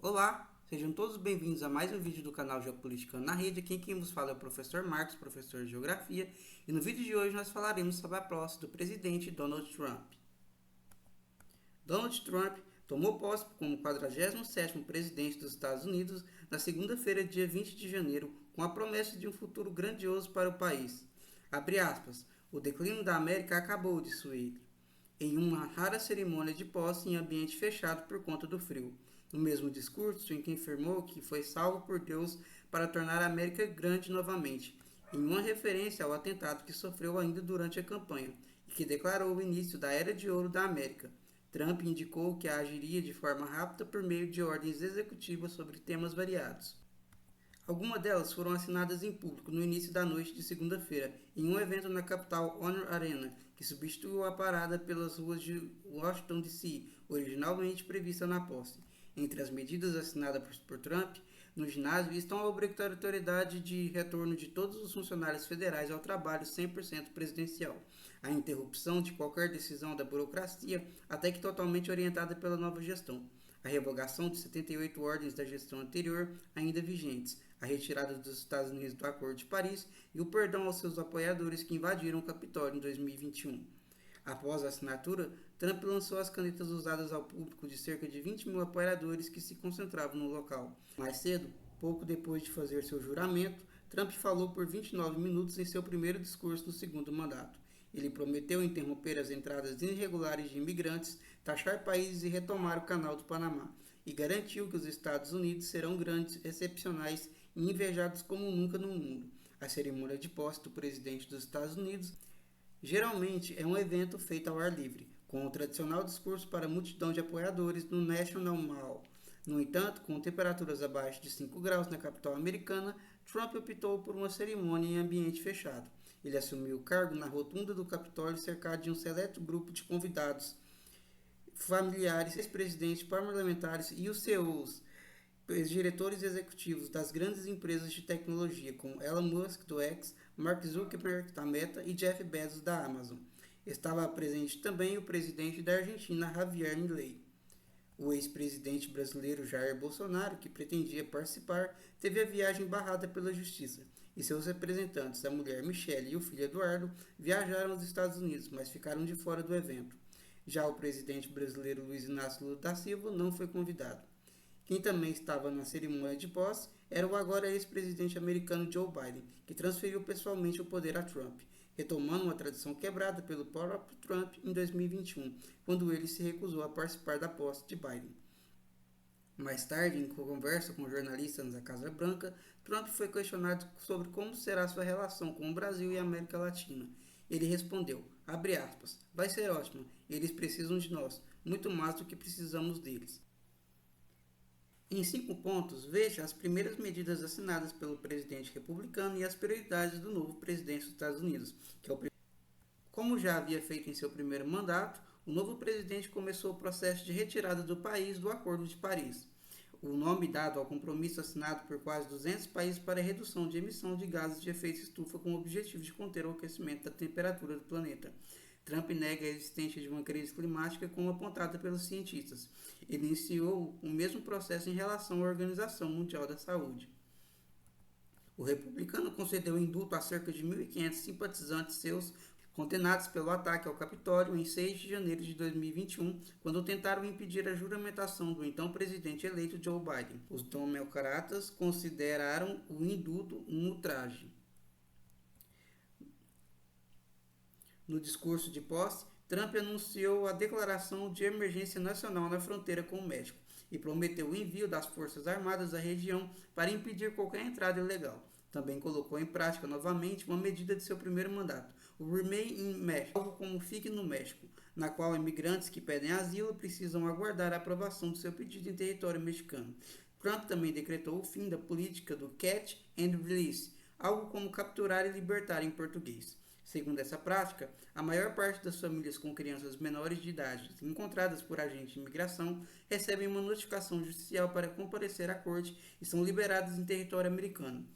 Olá, sejam todos bem-vindos a mais um vídeo do canal Geopolítica na Rede. Aqui quem vos fala é o professor Marcos, professor de Geografia, e no vídeo de hoje nós falaremos sobre a posse do presidente Donald Trump. Donald Trump tomou posse como 47º presidente dos Estados Unidos na segunda-feira, dia 20 de janeiro, com a promessa de um futuro grandioso para o país. Abre aspas, o declínio da América acabou, disse ele, em uma rara cerimônia de posse em ambiente fechado por conta do frio. No mesmo discurso em que afirmou que foi salvo por Deus para tornar a América grande novamente, em uma referência ao atentado que sofreu ainda durante a campanha, e que declarou o início da Era de Ouro da América. Trump indicou que agiria de forma rápida por meio de ordens executivas sobre temas variados. Algumas delas foram assinadas em público no início da noite de segunda-feira, em um evento na capital Honor Arena, que substituiu a parada pelas ruas de Washington, D.C., originalmente prevista na posse. Entre as medidas assinadas por Trump no ginásio estão a obrigatoriedade de retorno de todos os funcionários federais ao trabalho 100% presidencial, a interrupção de qualquer decisão da burocracia até que totalmente orientada pela nova gestão, a revogação de 78 ordens da gestão anterior ainda vigentes, a retirada dos Estados Unidos do Acordo de Paris e o perdão aos seus apoiadores que invadiram o Capitólio em 2021. Após a assinatura, Trump lançou as canetas usadas ao público de cerca de 20 mil apoiadores que se concentravam no local. Mais cedo, pouco depois de fazer seu juramento, Trump falou por 29 minutos em seu primeiro discurso no segundo mandato. Ele prometeu interromper as entradas irregulares de imigrantes, taxar países e retomar o Canal do Panamá, e garantiu que os Estados Unidos serão grandes, excepcionais e invejados como nunca no mundo. A cerimônia de posse do presidente dos Estados Unidos geralmente é um evento feito ao ar livre, com o tradicional discurso para a multidão de apoiadores no National Mall. No entanto, com temperaturas abaixo de 5 graus na capital americana, Trump optou por uma cerimônia em ambiente fechado. Ele assumiu o cargo na rotunda do Capitólio cercado de um seleto grupo de convidados, familiares, ex-presidentes, parlamentares e os CEOs, os diretores executivos das grandes empresas de tecnologia, como Elon Musk do X, Mark Zuckerberg da Meta e Jeff Bezos da Amazon. Estava presente também o presidente da Argentina, Javier Milei. O ex-presidente brasileiro Jair Bolsonaro, que pretendia participar, teve a viagem barrada pela justiça, e seus representantes, a mulher Michele e o filho Eduardo, viajaram aos Estados Unidos, mas ficaram de fora do evento. Já o presidente brasileiro Luiz Inácio Lula da Silva não foi convidado. Quem também estava na cerimônia de posse era o agora ex-presidente americano Joe Biden, que transferiu pessoalmente o poder a Trump, retomando uma tradição quebrada pelo próprio Trump em 2021, quando ele se recusou a participar da posse de Biden. Mais tarde, em conversa com jornalistas da Casa Branca, Trump foi questionado sobre como será sua relação com o Brasil e a América Latina. Ele respondeu, abre aspas, vai ser ótimo, eles precisam de nós, muito mais do que precisamos deles. Em 5 pontos, veja as primeiras medidas assinadas pelo presidente republicano e as prioridades do novo presidente dos Estados Unidos, que é o como já havia feito em seu primeiro mandato, o novo presidente começou o processo de retirada do país do Acordo de Paris, o nome dado ao compromisso assinado por quase 200 países para a redução de emissão de gases de efeito estufa com o objetivo de conter o aquecimento da temperatura do planeta. Trump nega a existência de uma crise climática como apontada pelos cientistas. Ele iniciou o mesmo processo em relação à Organização Mundial da Saúde. O republicano concedeu indulto a cerca de 1.500 simpatizantes seus condenados pelo ataque ao Capitólio em 6 de janeiro de 2021, quando tentaram impedir a juramentação do então presidente eleito Joe Biden. Os democratas consideraram o indulto um ultraje. No discurso de posse, Trump anunciou a declaração de emergência nacional na fronteira com o México e prometeu o envio das Forças Armadas à região para impedir qualquer entrada ilegal. Também colocou em prática novamente uma medida de seu primeiro mandato, o Remain in Mexico, algo como Fique no México, na qual imigrantes que pedem asilo precisam aguardar a aprovação do seu pedido em território mexicano. Trump também decretou o fim da política do Catch and Release, algo como capturar e libertar em português. Segundo essa prática, a maior parte das famílias com crianças menores de idade encontradas por agentes de imigração recebem uma notificação judicial para comparecer à corte e são liberadas em território americano.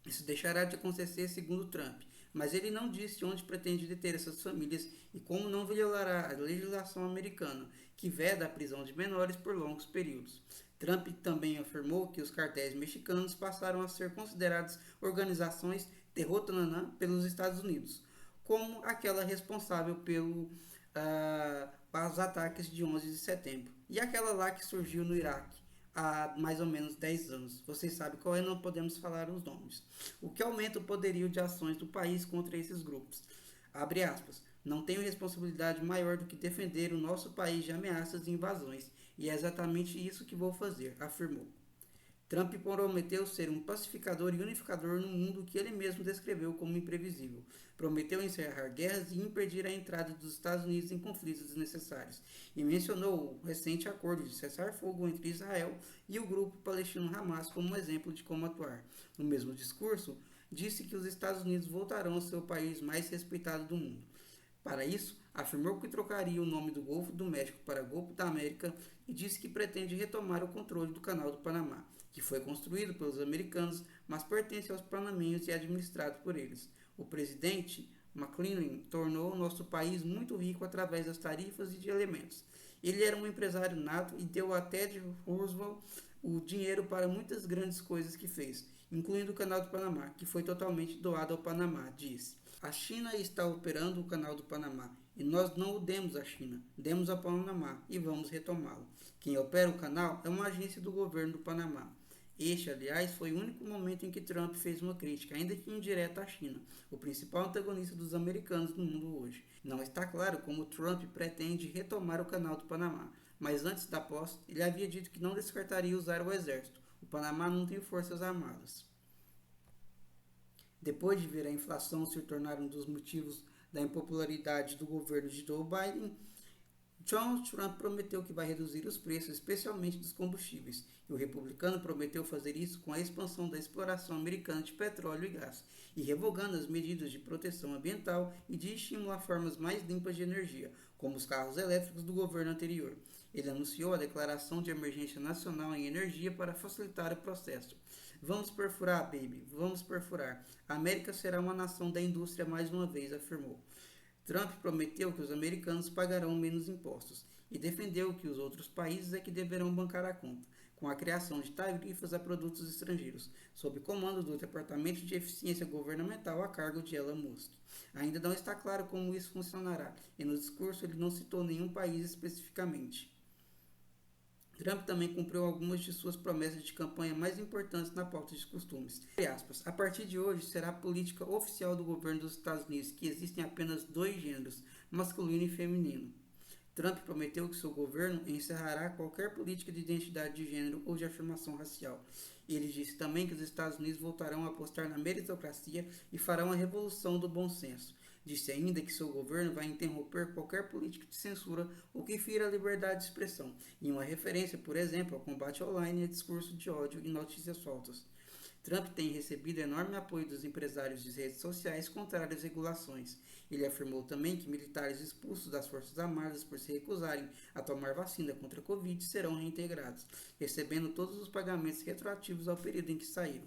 Isso deixará de acontecer segundo Trump, mas ele não disse onde pretende deter essas famílias e como não violará a legislação americana, que veda a prisão de menores por longos períodos. Trump também afirmou que os cartéis mexicanos passaram a ser considerados organizações terrotanã pelos Estados Unidos, como aquela responsável pelos ataques de 11 de setembro e aquela lá que surgiu no Iraque há mais ou menos 10 anos. Vocês sabem qual é, não podemos falar os nomes. O que aumenta o poderio de ações do país contra esses grupos. Abre aspas. Não tenho responsabilidade maior do que defender o nosso país de ameaças e invasões, e é exatamente isso que vou fazer, afirmou. Trump prometeu ser um pacificador e unificador no mundo que ele mesmo descreveu como imprevisível. Prometeu encerrar guerras e impedir a entrada dos Estados Unidos em conflitos desnecessários. E mencionou o recente acordo de cessar-fogo entre Israel e o grupo palestino Hamas como um exemplo de como atuar. No mesmo discurso, disse que os Estados Unidos voltarão ao ser o país mais respeitado do mundo. Para isso, afirmou que trocaria o nome do Golfo do México para Golfo da América e disse que pretende retomar o controle do Canal do Panamá, que foi construído pelos americanos, mas pertence aos panamenhos e é administrado por eles. O presidente McClellan tornou o nosso país muito rico através das tarifas e de elementos. Ele era um empresário nato e deu a Teddy Roosevelt o dinheiro para muitas grandes coisas que fez, incluindo o Canal do Panamá, que foi totalmente doado ao Panamá, disse. A China está operando o Canal do Panamá e nós não o demos à China, demos ao Panamá e vamos retomá-lo. Quem opera o canal é uma agência do governo do Panamá. Este, aliás, foi o único momento em que Trump fez uma crítica, ainda que indireta, à China, o principal antagonista dos americanos no mundo hoje. Não está claro como Trump pretende retomar o Canal do Panamá, mas antes da posse, ele havia dito que não descartaria usar o exército. O Panamá não tem forças armadas. Depois de ver a inflação se tornar um dos motivos da impopularidade do governo de Joe Biden, Donald Trump prometeu que vai reduzir os preços, especialmente dos combustíveis, e o republicano prometeu fazer isso com a expansão da exploração americana de petróleo e gás, e revogando as medidas de proteção ambiental e de estímulo a formas mais limpas de energia, como os carros elétricos do governo anterior. Ele anunciou a declaração de emergência nacional em energia para facilitar o processo. Vamos perfurar, baby, vamos perfurar. A América será uma nação da indústria mais uma vez, afirmou. Trump prometeu que os americanos pagarão menos impostos e defendeu que os outros países é que deverão bancar a conta, com a criação de tarifas a produtos estrangeiros, sob comando do Departamento de Eficiência Governamental a cargo de Elon Musk. Ainda não está claro como isso funcionará, e no discurso ele não citou nenhum país especificamente. Trump também cumpriu algumas de suas promessas de campanha mais importantes na pauta de costumes. A partir de hoje será a política oficial do governo dos Estados Unidos que existem apenas dois gêneros, masculino e feminino. Trump prometeu que seu governo encerrará qualquer política de identidade de gênero ou de afirmação racial. Ele disse também que os Estados Unidos voltarão a apostar na meritocracia e farão a revolução do bom senso. Disse ainda que seu governo vai interromper qualquer política de censura ou que fira a liberdade de expressão, em uma referência, por exemplo, ao combate online e a discurso de ódio e notícias falsas. Trump tem recebido enorme apoio dos empresários de redes sociais contra as regulações. Ele afirmou também que militares expulsos das Forças Armadas por se recusarem a tomar vacina contra a Covid serão reintegrados, recebendo todos os pagamentos retroativos ao período em que saíram.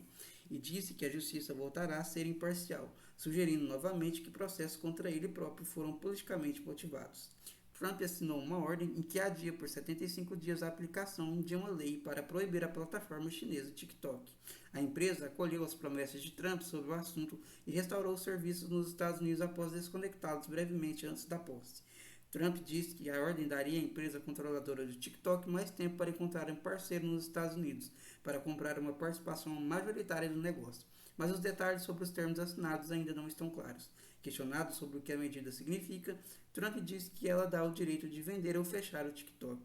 E disse que a justiça voltará a ser imparcial, sugerindo novamente que processos contra ele próprio foram politicamente motivados. Trump assinou uma ordem em que adia por 75 dias a aplicação de uma lei para proibir a plataforma chinesa TikTok. A empresa acolheu as promessas de Trump sobre o assunto e restaurou os serviços nos Estados Unidos após desconectá-los brevemente antes da posse. Trump disse que a ordem daria à empresa controladora do TikTok mais tempo para encontrar um parceiro nos Estados Unidos para comprar uma participação majoritária no negócio, mas os detalhes sobre os termos assinados ainda não estão claros. Questionado sobre o que a medida significa, Trump disse que ela dá o direito de vender ou fechar o TikTok.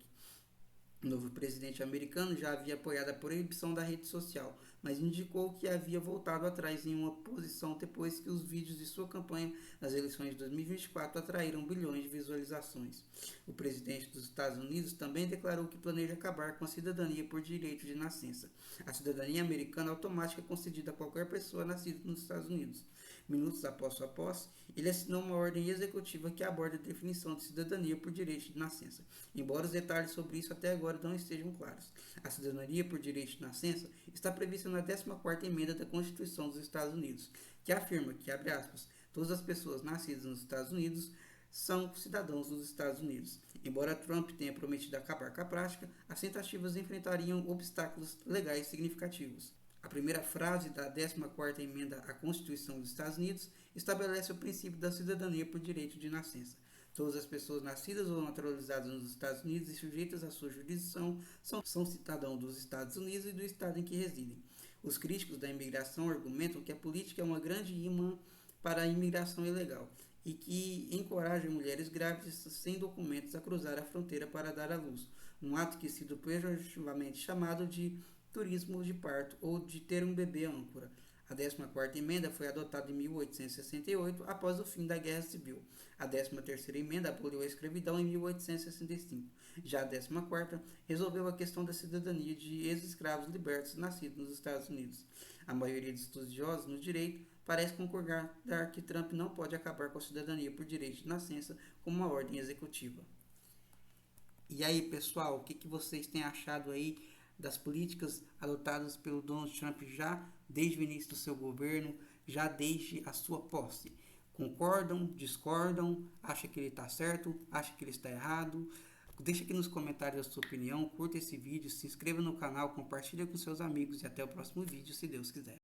O novo presidente americano já havia apoiado a proibição da rede social, mas indicou que havia voltado atrás em uma posição depois que os vídeos de sua campanha nas eleições de 2024 atraíram bilhões de visualizações. O presidente dos Estados Unidos também declarou que planeja acabar com a cidadania por direito de nascença. A cidadania americana automática é concedida a qualquer pessoa nascida nos Estados Unidos. Minutos após sua posse, ele assinou uma ordem executiva que aborda a definição de cidadania por direito de nascença, embora os detalhes sobre isso até agora não estejam claros. A cidadania por direito de nascença está prevista na 14ª emenda da Constituição dos Estados Unidos, que afirma que, abre aspas, todas as pessoas nascidas nos Estados Unidos são cidadãos dos Estados Unidos. Embora Trump tenha prometido acabar com a prática, as tentativas enfrentariam obstáculos legais significativos. A primeira frase da 14ª emenda à Constituição dos Estados Unidos estabelece o princípio da cidadania por direito de nascença. Todas as pessoas nascidas ou naturalizadas nos Estados Unidos e sujeitas à sua jurisdição são cidadãos dos Estados Unidos e do estado em que residem. Os críticos da imigração argumentam que a política é uma grande imã para a imigração ilegal e que encoraja mulheres grávidas sem documentos a cruzar a fronteira para dar à luz, um ato que sido pejorativamente chamado de turismo de parto ou de ter um bebê âncora. A 14ª emenda foi adotada em 1868, após o fim da Guerra Civil. A 13ª emenda aboliu a escravidão em 1865. Já a 14ª resolveu a questão da cidadania de ex-escravos libertos nascidos nos Estados Unidos. A maioria dos estudiosos no direito parece concordar que Trump não pode acabar com a cidadania por direito de nascença como uma ordem executiva. E aí, pessoal, o que vocês têm achado aí das políticas adotadas pelo Donald Trump já desde o início do seu governo, já desde a sua posse? Concordam? Discordam? Acha que ele está certo? Acha que ele está errado? Deixa aqui nos comentários a sua opinião, curta esse vídeo, se inscreva no canal, compartilhe com seus amigos e até o próximo vídeo, se Deus quiser.